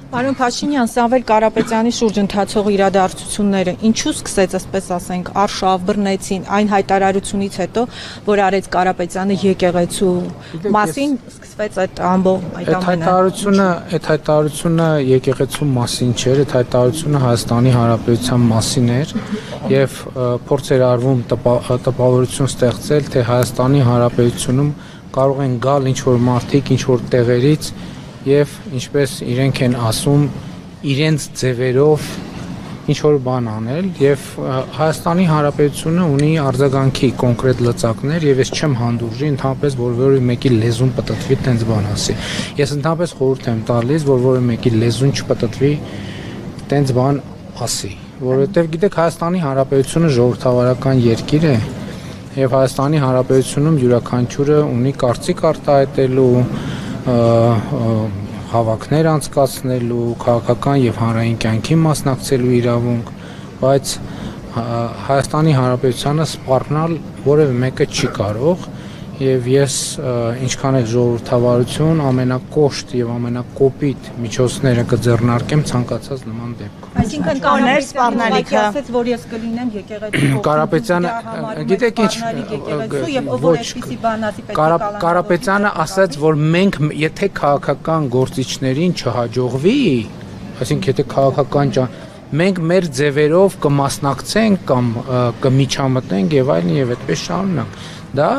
Պարոն Փաշինյան, Սամվել Կարապետյանի շուրջ ընթացող իրադարձությունները ինչու սկսեց, ասպես ասենք, արշավ բռնեցին այն հայտարարությունից հետո, որ արեց Կարապետյանը եկեղեցու մասին սկսվեց այդ ամբողջ այդ ամենը։ Այդ հայտարարությունը եկեղեցու մասին չէր, այդ հայտարարությունը Հայաստանի Հանրապետության մասին էր եւ փորձ էր արվում տպավորություն ստեղծել, թե Հայաստանի Հանրապետությունում կարող են գալ ինչ-որ մարդիկ, ինչ-որ տեղերից եւ ինչպես իրենք են ասում իրենց ձևերով ինչ որ բան անել եւ Հայաստանի Հանրապետությունը ունի արձագանքի կոնկրետ լծակներ եւ ես չեմ հանդուրժի ընդհանրապես որևէ մեկի լեզուն պտտվի տենց բան ասի։ Ես ընդհանրապես խորհուրդ եմ տալիս որ որևէ մեկի լեզուն չպտտվի տենց բան ասի, որովհետեւ գիտեք Հայաստանի Հանրապետությունը ժողովրդավարական երկիր է եւ Հայաստանի Հանրապետությունում յուրաքանչյուրը ունի կարծիք արտահայտելու հավաքներ անցկացնելու, քաղաքական եւ հանրային կյանքի մասնակցելու իրավունք, բայց Հայաստանի Հանրապետությանը սպառնալ որևէ մեկը չի կարող եւ ես ինչքան էլ ժողովրդավարություն ամենակոշտ եւ ամենակոպիտ միջոցները կձեռնարկեմ ցանկացած նման դեպքում։ Այսինքն կաներ սպառնալիքը ասեց, որ ես կլինեմ եկեղեցու Կարապետյանը, գիտեք ինչ, եւ ով որ այսպիսի բան ասի պետք է կալանավորի։ Կարապետյանը ասաց, որ մենք եթե քաղաքական գործիչներին չհաջողվի, այսինքն եթե քաղաքական մենք մեր ձևերով կմասնակցենք կամ կմիջամտնենք եւ այլն եւ այդպես շարունակ։ Դա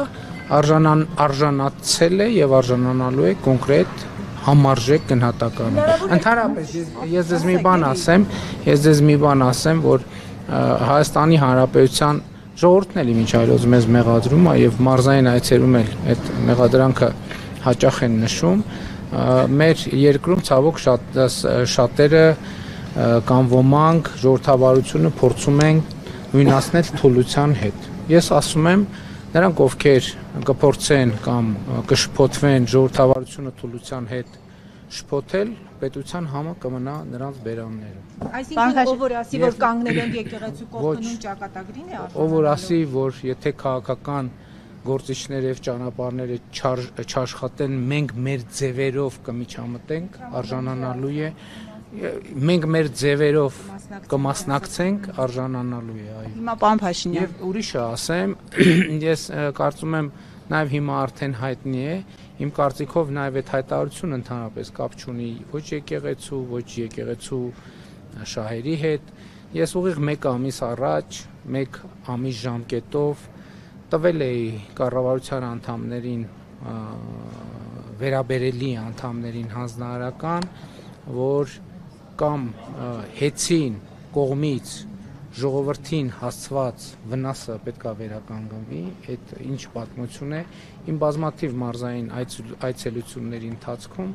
արժանացել է եւ արժանանալու է կոնկրետ համարժեք գնահատականի։ Ընդհանրապես ես ձեզ մի բան ասեմ, որ Հայաստանի Հանրապետության ժողովուրդն էլ ինչ այլոց մեզ մեղադրում է եւ մարզային այցերում էլ այդ մեղադրանքը հաճախ են նշում։ Մեր երկրում ցավոք շատերը կամ ոմանք ժողովրդավարությունը փորձում են նույնացնել թուլության հետ։ Ես ասում եմ նրանք ովքեր կփորձեն կամ կշփոթվեն ժողովրդավարությունը թուլության հետ շփոթել, պետության համը կմնա նրանց բերաններում։ Այսինքն ով որ ասի, որ կանգնել են եկեղեցու կողքնում ճակատագրին է արժանանալու։ Ով որ ասի, որ եթե քաղաքական գործիչները եւ ճանապարհները չաշխատեն, մենք մեր ձևերով կմիջամտենք, արժանանալու է մենք մեր ձևերով կմասնակցենք արժանանալու է այո։ Հիմա պարոն Փաշինյան եւ ուրիշը ասեմ, ես կարծում եմ նաեւ հիմա արդեն հայտնի է, իմ կարծիքով նաեւ այդ հայտարարությունը ընդհանրապես կապ չունի ոչ եկեղեցու, ոչ եկեղեցու շահերի հետ։ Ես ուղիղ 1 ամիս առաջ, 1 ամիս ժամկետով տվել էի կառավարության անդամներին վերաբերելի անդամներին հանձնարարական, որ կամ հեծին կողմից ժողովրդին հասցված վնասը պետքա վերականգնվի, այդ ինչ պատմություն է, իմ բազմաթիվ մարզային այցելությունների ընթացքում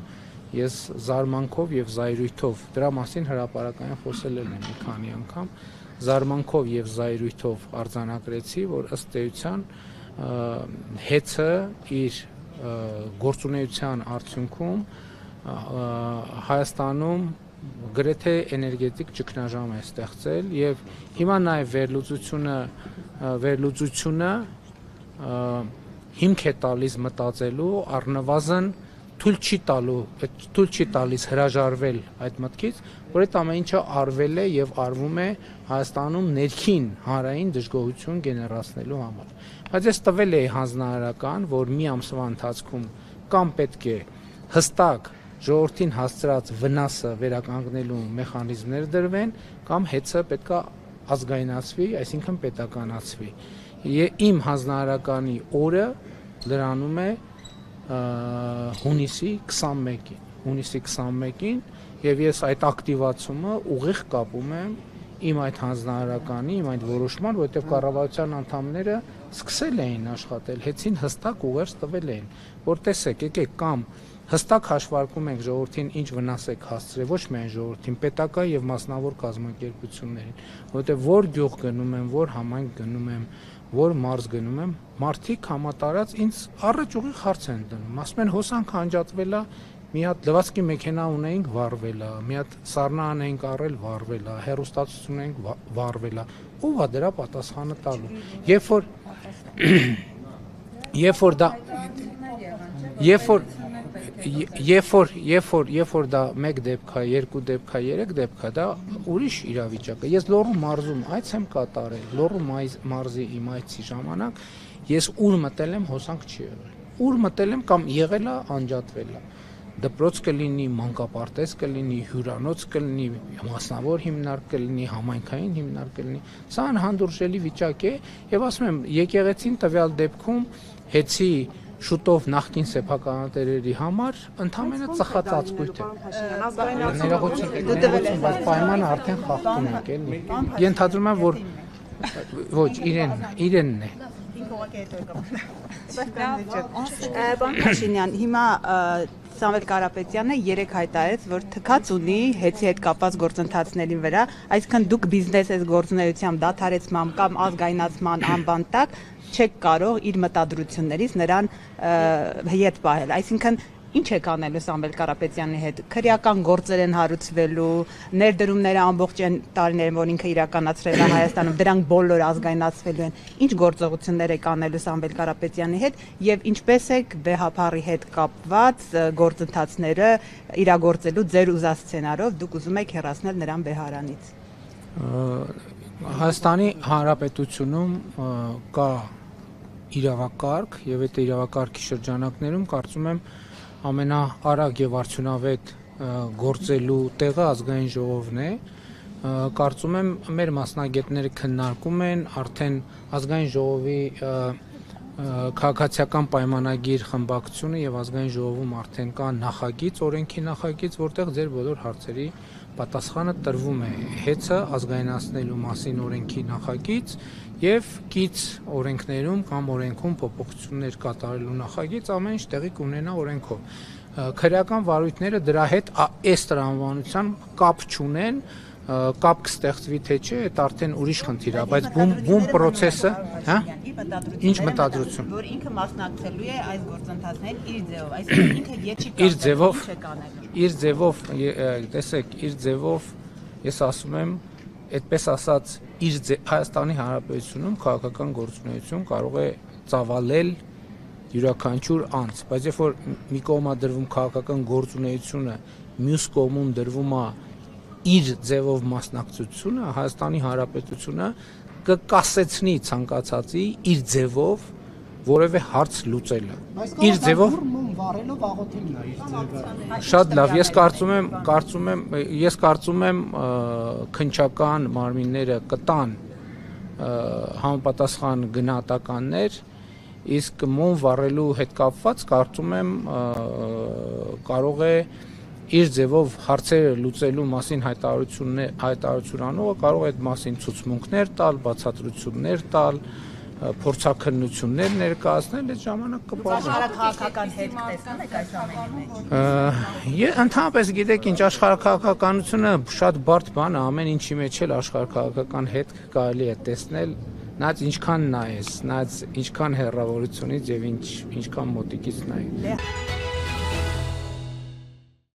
ես զարմանքով եւ զայրույթով դրա մասին հրապարակային խոսել եմ մի քանի անգամ, զարմանքով եւ զայրույթով արձանագրեցի, որ ըստ էության հեծը իր գործունեության արդյունքում Հայաստանում գրեթե էներգետիկ ճգնաժամ է ստեղծել եւ հիմա նաեւ վերլուծությունը հիմք է տալիս մտածելու առնվազն թույլ չի տալիս հրաժարվել այդ մտքից, որ այդ ամեն ինչը արվել է եւ արվում է Հայաստանում ներքին հանրային դժգոհություն գեներացնելու համար։ Բայց ես տվել էի հանձնարարական, որ մի ամսվա ընթացքում կամ պետք է հստակ ժողովրդին հասցրած վնասը վերականգնելու մեխանիզմներ դրվեն կամ հեծը պետքա ազգայնացվի, այսինքն պետականացվի։ Իմ հանձնարարականի օրը լրանում է հունիսի 21-ին եւ ես այդ ակտիվացումը ուղիղ կապում եմ իմ այդ հանձնարարականի, իմ այդ որոշման, որովհետեւ կառավարության անդամները սկսել էին աշխատել, հեծին հստակ ուղերձ տվել էին, որ տեսեք, եկեք կամ հստակ հաշվարկում ենք ժողովրդին ինչ վնաս եք հասցրել, ոչ միայն ժողովրդին, պետական եւ մասնավոր կազմակերպություններին, որովհետեւ որ գյուղ գնում եմ, որ համայնք գնում եմ, որ մարզ գնում եմ, մարդիկ համատարած ինձ առաջ ուղիղ հարց են դնում, ասում են հոսանքը անջատվել է, մի հատ լվացքի մեքենա ունեինք վառվել է, մի հատ սառնան էինք առել վառվել է, հեռուստացություն էինք վառվել է, ով է դրա պատասխանը տալու։ երբ որ դա 1 դեպք է, 2 դեպք է, 3 դեպք է, դա ուրիշ իրավիճակ է։ Ես Լոռու մարզում այց եմ կատարել, Լոռու մարզի իմ այցի ժամանակ ես ուր մտել եմ, հոսանք չի եղել։ Ուր մտել եմ կամ եղել է, անջատվել է։ Դպրոց կլինի, մանկապարտեզ կլինի, հյուրանոց կլինի, մասնավոր հիմնարկ կլինի, համայնքային հիմնարկ կլինի։ Սա անհանդուրժելի վիճակ է եւ ասում եմ, եկեղեցին տվյալ դեպքում հեծի շուտով նախկին սեփականատերերի համար ընդամենը ծխած ածկույթ է։ Ներողություն, բայց պայմանը արդեն խախտում եք էլի։ Ենթադրում եմ, որ ոչ, իրենն է։ Պարոն Փաշինյան, հիմա Սամվել Կարապետյանը 3 հայտարարեց, որ թքած ունի հեծի հետ կապված գործընթացների վրա, այսինքն դուք բիզնես ես գործունեությամբ դադարեցման կամ ազգայնացման անբան տակ չեք կարող իր մտադրություններից նրան հետ պահել, այսինքն ինչ եք անելու Սամվել Կարապետյանի հետ, քրեական գործեր են հարուցվելու, ներդրումները ամբողջ տարիներն, որ ինքը իրականացրել է Հայաստանում, դրանք բոլոր ազգայնացվելու են, ինչ գործողություններ եք անելու Սամվել Կարապետյանի հետ եւ ինչպես եք վեհապարի հետ կապված գործընթացները իրագործելու ձեր ուզած սցենարով դուք ուզում եք հեռացնել նրան Բեհարանից։ Հայաստանի Հանրապետությունում կա իրավակարգ եւ այդ իրավակարգի շրջանակներում կարծում եմ ամենաարագ եւ արդյունավետ գործելու տեղը ազգային ժողովն է, կարծում եմ մեր մասնագետները քննարկում են արդեն ազգային ժողովի քաղաքացիական պայմանագիր խմբակցությունը եւ ազգային ժողովում արդեն կա նախագիծ, օրենքի նախագիծ, որտեղ ձեր բոլոր հարցերի պատասխանը տրվում է հեծը ազգայնացնելու մասին օրենքի նախագիծ եւ կից օրենքներում կամ օրենքում փոփոխություններ կատարելու նախագիծ ամեն ինչ տեղի կունենա օրենքով։ Քրեական վարույթները դրա հետ այս տրամաբանությամբ կապ չունեն, կապ կստեղծվի թե չէ, այդ արդեն ուրիշ խնդիր է, բայց բում process-ը, հա? Ինչ մտադրություն։ Որ ինքը մասնակցելու է այս գործընթացներին իր ձևով, այսինքն ինքը ետ չի կազմել, իր ձևով, տեսեք, իր ձևով ես ասում եմ, այդպես ասած, Հայաստանի Հանրապետությունում քաղաքական գործունեություն կարող է ծավալել յուրաքանչյուր անձ, բայց երբ որ մի կողմա դրվում քաղաքական գործունեությունը, մյուս կողմում դրվում է իր ձևով մասնակցությունը, Հայաստանի Հանրապետությունը կկասեցնի ցանկացածի իր ձևով որևէ հարց լուծելը։ Իր ձևով վառելով աղոթելն է իր ձևը։ Շատ լավ, ես կարծում եմ քննչական մարմինները կտան համապատասխան գնահատականներ, իսկ մոմ վառելու հետ կապված կարծում եմ կարող է իր ձևով հարցերը լուծելու մասին հայտարարություն անողը կարող է այդ մասին ցուցմունքներ տալ, բացատրություններ տալ, փորձաքննություններ ներկայացնել, այդ ժամանակ կպարզվի։ Աշխարհաքաղաքական հետ տեսնում եք այս ամենի մեջ։ Ընդհանրապես գիտեք ինչ, աշխարհաքաղաքականությունը շատ բարդ բան է, ամեն ինչի մեջ էլ աշխարհաքաղաքական հետ կարելի է տեսնել, նայած ինչքան նայես, նայած ինչքան հեռավորությունից եւ ինչքան մոտիկից նայես։